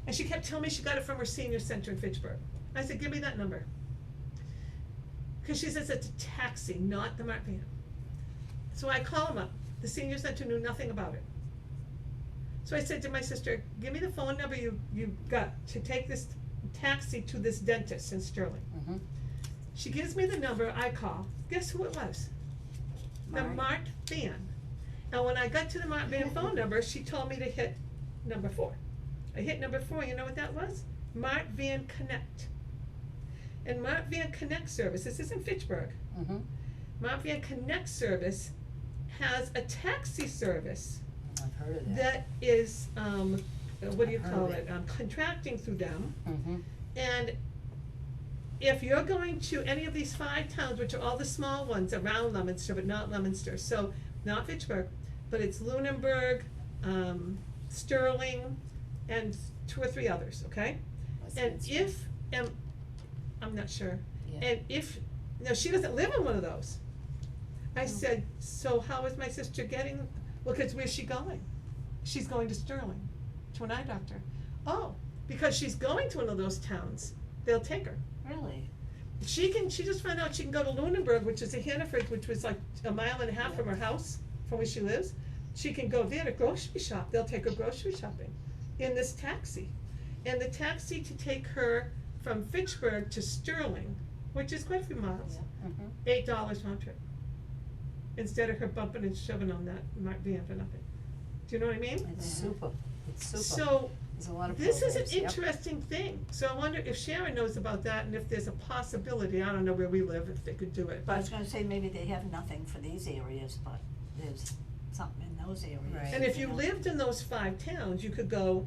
and she kept telling me she got it from her senior center in Fitchburg. I said, give me that number. Cause she says it's a taxi, not the Mart van. So I call him up, the senior center knew nothing about it. So I said to my sister, give me the phone number you got to take this taxi to this dentist in Sterling. Mhm. She gives me the number, I call, guess who it was? The Mart. Mart van. And when I got to the Mart van phone number, she told me to hit number 4. I hit number 4, you know what that was? Mart Van Connect. And Mart Van Connect service, this isn't Fitchburg, Mhm. Mart Van Connect service has a taxi service I've heard of that. that is, what do you I've heard call of it, it. contracting through them. Mhm. And if you're going to any of these 5 towns, which are all the small ones around Leominster, but not Leominster, so not Fitchburg, but it's Lunenburg, Sterling, and 2 or 3 others, okay? And if, I'm not sure, Yeah. and if, no, she doesn't live in one of those. I said, so how is my sister getting, well, 'cause where's she going? She's going to Sterling, to an eye doctor. Oh, because she's going to one of those towns, they'll take her. Really? She just found out she can go to Lunenburg, which is a Hannaford, which was like a mile and a half from her house, from where she lives. She can go there to grocery shop, they'll take her grocery shopping in this taxi. And the taxi to take her from Fitchburg to Sterling, which is quite a few miles, Mhm. $8 round trip. Instead of her bumping and shoving on that van for nothing. Do you know what I mean? It's super, it's super. So, There's a lot of this programs, is an yep. interesting thing, so I wonder if Sharon knows about that and if there's a possibility, I don't know where we live, if they could do it, I was but. gonna say, maybe they have nothing for these areas, but there's something in those areas. Right. And if you know. lived in those 5 towns, you go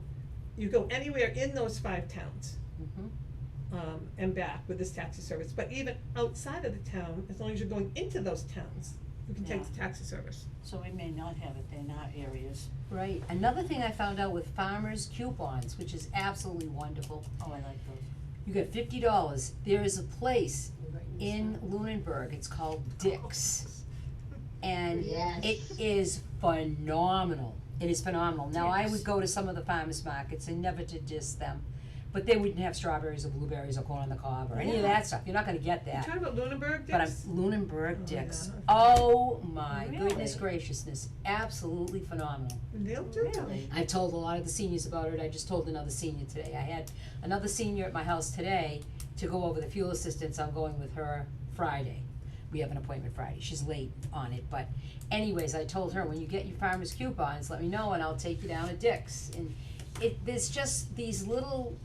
anywhere in those 5 towns, Mhm. and back with this taxi service, but even outside of the town, as long as you're going into those towns, you can take Yeah. the taxi service. So we may not have it in our areas. Right, another thing I found out with farmers coupons, which is absolutely wonderful, Oh, I like those. you get $50, there is a place in Lunenburg, it's called Dick's. And Yes. it is phenomenal, it is phenomenal. Now, I would go to some of the farmers markets and never to diss them, but they wouldn't have strawberries or blueberries or corn on the cob or any of Yeah. that stuff, you're not gonna get You that. talking about Lunenburg, But I'm Dick's? Lunenburg Oh, Dick's, yeah. oh my Really? goodness graciousness, absolutely phenomenal. They'll do that. Really? I told a lot of the seniors about it, I just told another senior today, I had another senior at my house today to go over the fuel assistance, I'm going with her Friday. We have an appointment Friday, she's late on it, but anyways, I told her, when you get your farmer's coupons, let me know and I'll take you down to Dick's. And there's just these little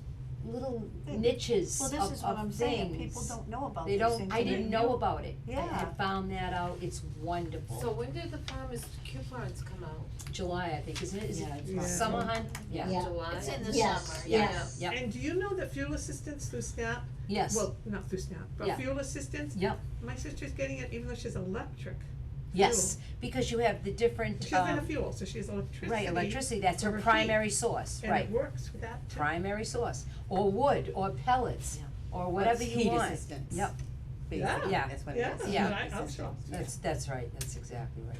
niches Well, of this is what I'm saying, things. people don't know about They these don't, things. I and didn't they- know about it, I Yeah. had found that out, it's wonderful. So when did the farmers coupons come out? July, I think, isn't it, is Yeah, it it's Yeah. summer hunt? Yeah, Yeah. July? It's in the Yes, summer, yes. Yep. And do you know that fuel assistance through SNAP, yes, well, not through SNAP, Yeah. but fuel assistance, yep, my sister's getting it even though she's electric. yes, because you have the different, She doesn't have fuel, so she has electricity. right, electricity, that's for her heat, primary source, And right, it works for that too. primary source, or wood, or pellets, Yeah. or whatever you want. Heat assistance. Yep, Basically, Yeah. that's what it Yeah, is. Yeah. I'm sure. that's right, that's exactly right.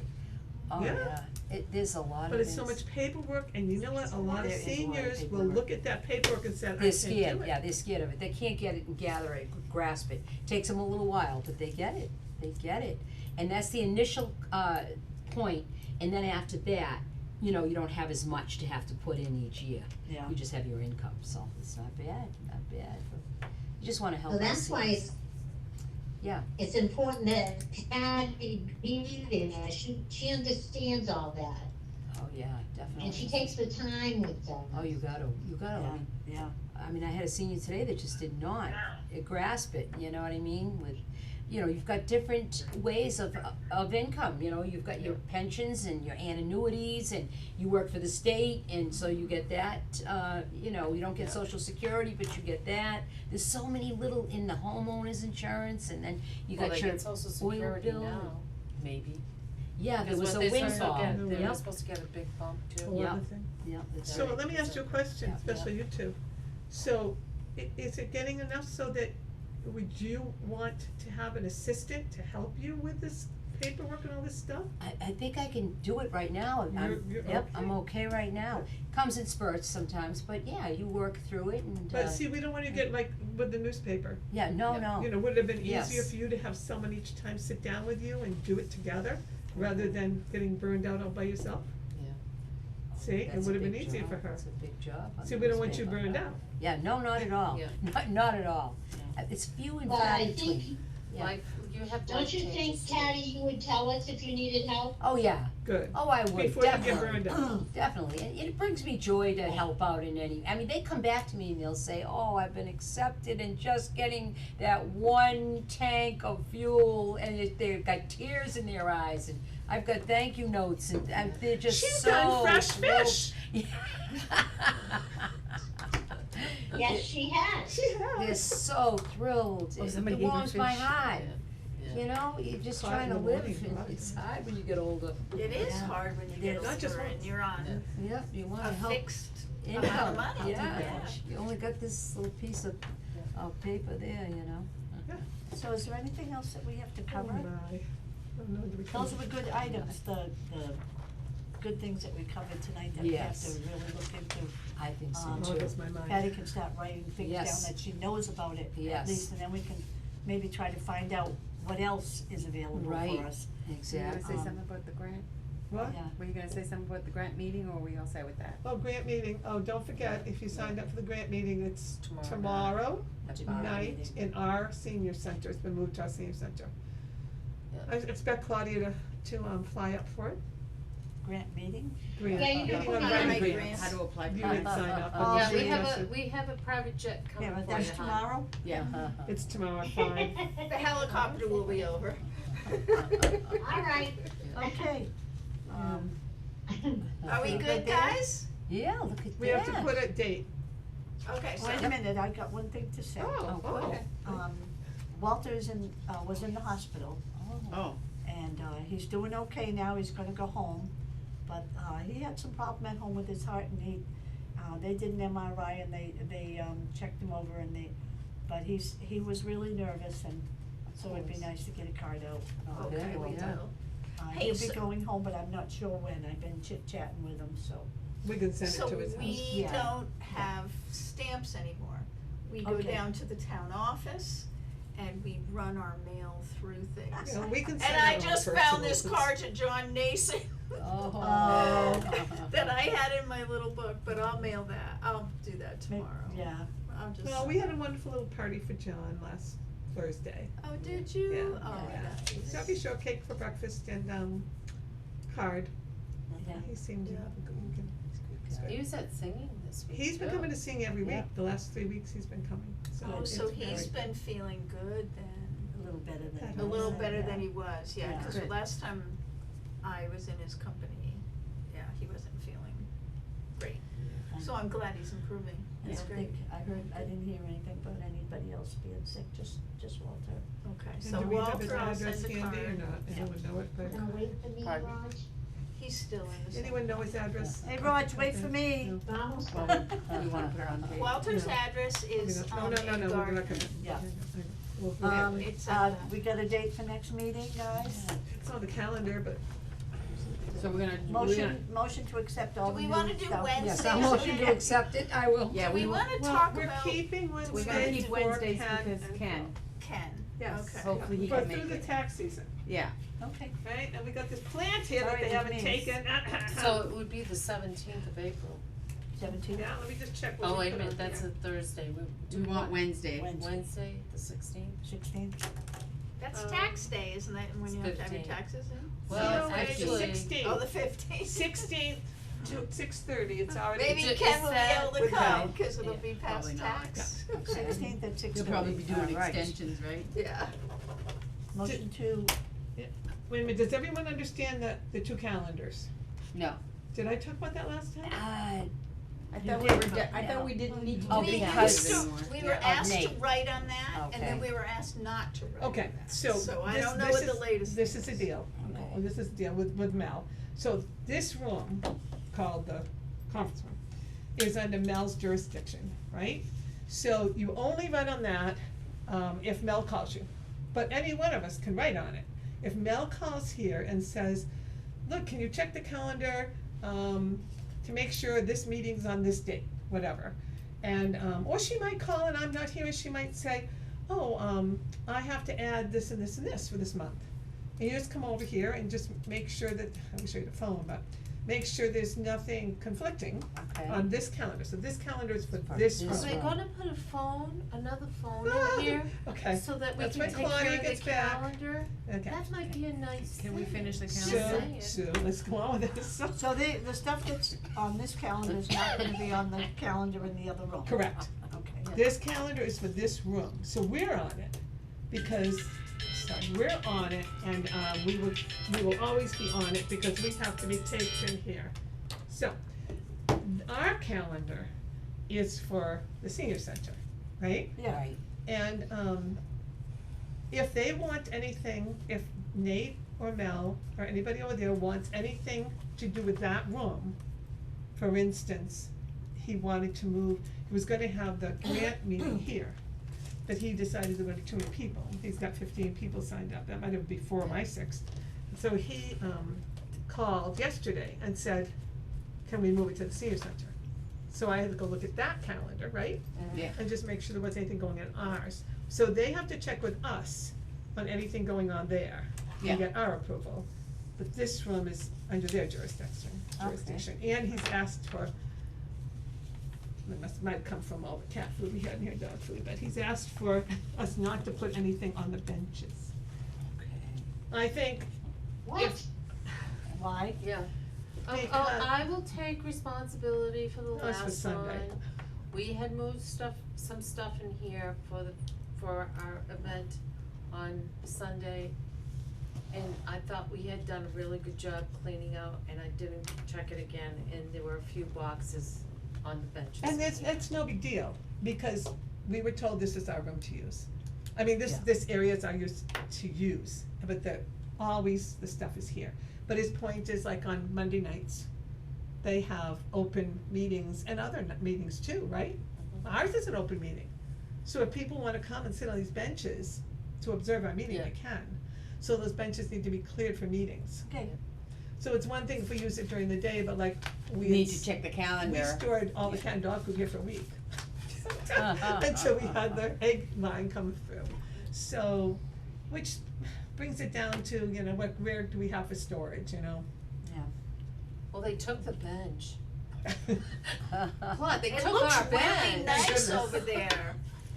Oh, Yeah. yeah, there's a lot of But things. it's so much paperwork, and you know what, a lot of There is a lot of seniors will paperwork. look at that paperwork and say, I can't They're do scared, it. yeah, they're scared of it, they can't get it and gather it, grasp it, takes them a little while, but they get it, and that's the initial, point, and then after that, you know, you don't have as much to have to put in each year. Yeah. You just have your income, so it's not bad, you just wanna help So us. that's why Yeah. it's important that Patty be there, she understands all that, Oh, yeah, definitely. and she takes the time with them. Oh, you gotta, Yeah, yeah. I mean, I had a senior today that just did not grasp it, you know what I mean, with, you know, you've got different ways of income, you know, you've got your pensions and your annuities, and you work for the state, and so you get that, you know, you don't get social security, but you get that, there's so many little in the homeowner's insurance, and then you Well, got they your get social oil security bill. now, maybe. Yeah, there Because was a what they're supposed to windfall, get, they were yep, supposed to get a big bump too. Whole Yeah. other thing. yep, that's So right. let me ask you a question, Yeah, especially you two. So, is it getting enough so that, would you want to have an assistant to help you with this paperwork and all this stuff? I think I can do it right now, You're yep, I'm okay? okay right now, comes in spurts sometimes, but yeah, you work through it and, But see, we don't wanna get like with the newspaper. yeah, no, You know, would it have been easier Yes. for you to have someone each time sit down with you and do it together, rather than getting burned out all by yourself? Yeah. See, it That's a would have been big easier job. for her. That's a big job on See, the we don't want you newspaper. burned out. Yeah, no, not at all, Yeah. not at all, it's few and But far I between. think, Yeah. Like, you have don't life you think, changes too. Patty, you would tell us if you needed help? Oh, yeah, Good. oh, I would, Before you get definitely, burned out. definitely, and it brings me joy to help out in any, I mean, they come back to me and they'll say, oh, I've been accepted and just getting that one tank of fuel, and they've got tears in their eyes, and I've got thank you notes, and they're just so She's done fresh thrilled. fish. Yes, she has. She They're has. so thrilled, Oh, it somebody gave her warms my fish. heart, Yeah. you know, you're just Caught trying in to the live, morning, and caught in it's the hard when you get older. It is Yeah. hard when you It get is. Not just older and once. you're on Yep, you wanna a help fixed amount income, of money. yeah, you only got this little piece of paper there, you know. So is there anything else that we have to Oh cover? my. Oh no, do we come- Those are the good items, the good things that we covered tonight that we have Yes. to really look into. I think so Um, Oh, too. that's my mind. Patty can start writing things down Yes. that she knows about it at Yes. least, and then we can maybe try to find out what else is available Right. for us. You Exactly. wanna say Um, something about the grant? What? Yeah. Were you gonna say something about the grant meeting, or were we all set with that? Oh, grant meeting, oh, don't forget, if you signed up for the grant meeting, it's Tomorrow tomorrow Tomorrow night meeting. in our senior center, it's been moved to our senior center. Yeah. I expect Claudia to fly up for it, Grant meeting? grant, Yeah, you can meeting put on me grant on my grants. grants. How to apply for You it? didn't sign up. Oh, Yeah, so we have a private jet Yeah, coming but for you, that's hon. tomorrow? Yeah. It's tomorrow at 5. The helicopter will be over. All right. Okay. Are we good, guys? Yeah, look at that. We have to put a date. Okay, so. Wait a minute, I got one thing to say. Oh. Walter's was in the hospital, Oh, and, he's doing okay now, he's gonna go home. But, he had some problem at home with his heart, and they did an MRI, and they checked him over, but he was really nervous, and so it'd be nice to get a card out. Okay, we Yeah. will. He'll be so- going home, but I'm not sure when, I've been chit-chatting with him, so. We can send it So to his house. we Yeah. don't have stamps anymore. We go Okay. down to the town office and we run our mail through things. Yeah, we can send And I it on just personal, found this since- card to John Nason Oh. that I had in my little book, but I'll mail that, I'll do that May- tomorrow. Yeah, I'll just. Well, we had a wonderful little party for John last Thursday. Oh, did you? Yeah, Oh, yeah. nice. Strawberry shortcake for breakfast and card. yeah. He seemed to have a good weekend. He's good. He was at singing this week He's been too. coming to sing every week, Yeah. the last 3 weeks he's been coming, so Oh, it's so very- he's been feeling good then. A little better than. A little he was, better yeah. than he was, yeah, Yeah. cause Good. last time I was in his company, yeah, he wasn't feeling great. So I'm glad he's improving, I that's don't great. think, I didn't hear anything about anybody else being sick, just Walter. Okay, And so do we have his Walter, I'll address send a handy or card. not? Anyone know it, but, Gonna wait for me, Pardon? Raj? He's still in the same. anyone know his address? Hey, Raj, wait for me. No. Vamos. well, we wanna put it on the page. Wealter's No. address is No, in no, we're not Gardner. gonna. Yeah. We'll- It's at the- We got a date for next meeting, guys? It's on the calendar, but So we're gonna, Motion to accept all Do the we new wanna do stuff. Wednesday? Yes, I'll motion to accept it, I will. yeah, Do we we will, wanna well, talk we're about keeping we're Wednesdays gonna keep for Wednesdays Ken because and Ken, Ken? Yes. Okay. hopefully he But can make through the it, tax season, yeah. Okay. right? And we got this plant here that Sorry, they it haven't means- taken. So it would be the 17th of April. 17th. Yeah, let me just check what Oh, we wait a put minute, on that's here. a Thursday, We want Wednesday. Wednesday, the 16th? 16th. That's tax day, isn't it, when It's you have to have your 15. taxes in? Well, No, it's actually, 16th. Oh, the 15th. 16th to 6:30, it's already. Maybe Is Ken will be that able to with come, Cal? cause it'll Yeah, be past probably not. tax. 16th at 6:30. You'll probably be doing All right. extensions, right? Yeah. Motion to, Wait a minute, does everyone understand the two calendars? No, Did I talk about that last time? I You thought we did were, not, I no. thought we didn't need to Oh, do We because- used calendars to, anymore. we were Yeah, of asked to Nate. write on that, and then Okay. we were asked not to write on Okay, that. so I this- don't know this what the is- latest This is the deal, Okay. well, this is the deal with Mel. So this room, called the conference room, is under Mel's jurisdiction, right? So you only write on that, if Mel calls you, but any one of us can write on it. If Mel calls here and says, look, can you check the calendar, to make sure this meeting's on this date, whatever. And, or she might call and I'm not here, and she might say, oh, I have to add this and this and this for this month. And you just come over here and just make sure that, let me show you the phone, but make sure there's nothing conflicting Okay. on this calendar. So this calendar is for For this this room. So they're one. gonna put a phone, another phone Ah, in here, Okay, so that we That's can when take Claudia care of gets the back. calendar? okay. That might be a nice thing. Can we finish the Just calendar? saying. Sue, let's go on with this. so the stuff that's on this calendar is not gonna be on the calendar in the other room? Correct. Okay. This calendar is for this room, so we're on it, because, sorry, we're on it, and, we will always be on it, because we have to be taped in here. So, our calendar is for the senior center, right? Yeah, Right, And, if they want anything, if Nate or Mel or anybody over there wants anything to do with that room, for instance, he wanted to move, he was gonna have the grant meeting here, but he decided there were too many people, he's got 15 people signed up, that might have been 4 of my 6. So he, called yesterday and said, can we move it to the senior center? So I had to go look at that calendar, right? Yeah. And just make sure there wasn't anything going on ours. So they have to check with us on anything going on there Yeah. and get our approval. but this room is under their jurisdiction, and he's asked for, might come from all the cat food we had in here, dog food, but he's asked for us not to put anything on the benches. I think if, Why? Yeah. Because- I will take responsibility for the No, it's for last Sunday. one. We had moved some stuff in here for our event on Sunday. And I thought we had done a really good job cleaning out, and I didn't check it again, and there were a few boxes on the benches. and it's no big deal, because we were told this is our room to use. I mean, Yeah. this area is our use to use, but always the stuff is here. But his point is, like on Monday nights, they have open meetings and other meetings too, right? Ours is an open meeting. So if people wanna come and sit on these benches to observe our meeting, Yeah. they can. So those benches need to be cleared for meetings. Okay, So it's one thing if we use it during the day, but like we. Need to check the We calendar. stored all the canned dog food here for a week. Until we had the egg line come through. So, which brings it down to, you know, where do we have for storage, you know? Well, they took the bench. What? What, they It took looks our really bench. nice Goodness. over there.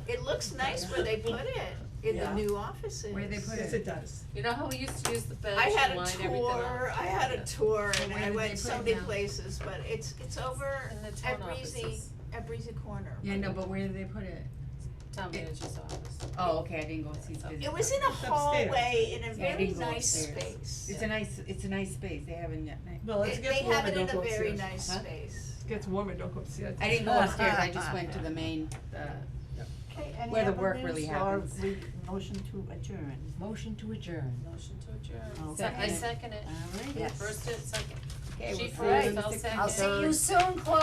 It looks nice where they put it, in the Yeah. new offices. Where they put Yes, it does. You know how we used to use the bench I had and a line everything tour, up? I had a tour and Where I did they went put so it many now? places, but it's over In the town at Breezy, offices. at Breezy Corner. Yeah, no, but where did they put it? Town manager's office. Oh, okay, I didn't go see visit. It was in a It's upstairs. hallway in a Yeah, I very didn't go nice upstairs. space. It's a nice space, they have a nice. Well, it They gets have warmer, it in don't go a very upstairs. nice Huh? space. Gets warmer, don't go upstairs. I didn't go upstairs, I just went to the main, okay, any Where the other work news really or happens. motion to adjourn? Motion to adjourn. Motion to adjourn. Okay. I second it. alright. Yes. First and second. Okay, She we'll see first, you I'll the second. I'll see you soon, Clyde.